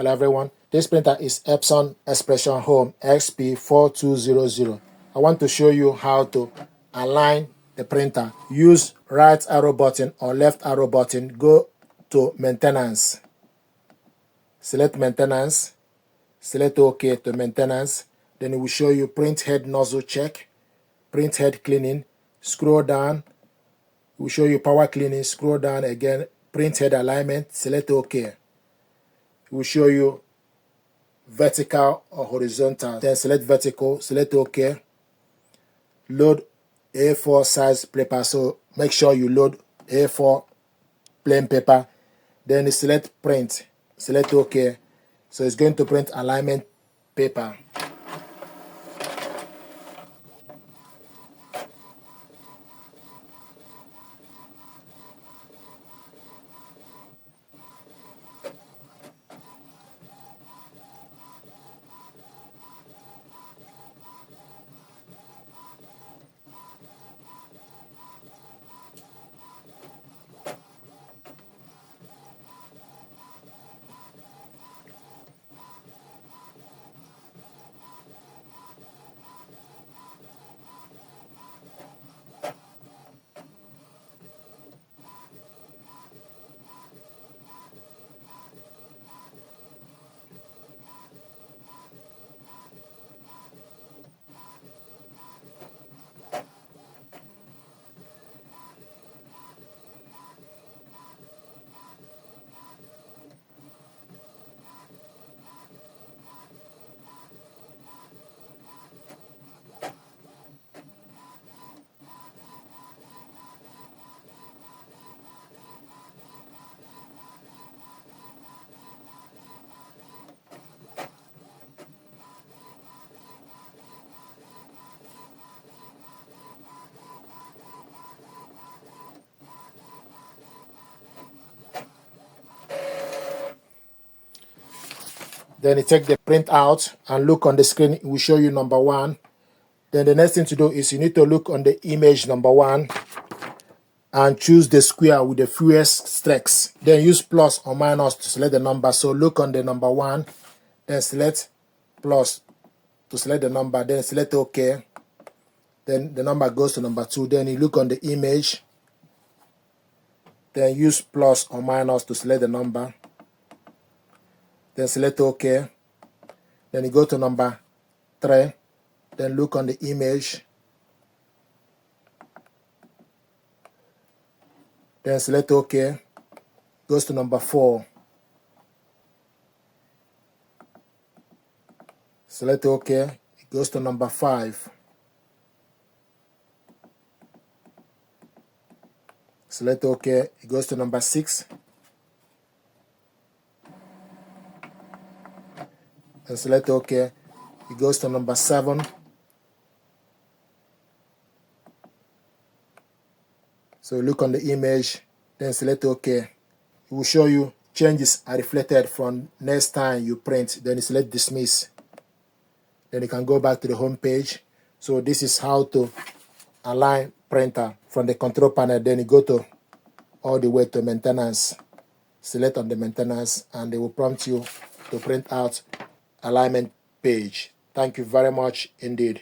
Hello everyone, this printer is Epson XP-4200. I want to show you how to align the printer. Use right arrow button or left arrow button, go to maintenance. Select maintenance, select OK to maintenance. Then it will show you print head nozzle check, print head cleaning, scroll down. It will show you power cleaning, scroll down again, print head alignment, select OK. It will show you vertical or horizontal, then select vertical, select OK. Load A4 size paper, so make sure you load A4 plain paper. Then select print, select OK. So it's going to print alignment paper. Then you take the print out and look on the screen. It will show you number 1. Then the next thing to do is you need to look on the image number 1 and choose the square with the fewest streaks. Then use plus or minus to select the number. So look on the number 1, then select plus to select the number, then select OK. Then the number goes to number 2. Then you look on the image, then use plus or minus to select the number, then select OK. Then you go to number 3, then look on the image, then select OK, goes to number 4, select OK, it goes to number 5, select OK, it goes to number 6, and select OK, it goes to number 7, so look on the image, then select OK. It will show you changes are reflected from next time you print. Then you select dismiss. Then you can go back to the home page. So this is how to align printer from the control panel. Then you go to all the way to maintenance. Select on the maintenance and they will prompt you to print out alignment page. Thank you very much indeed.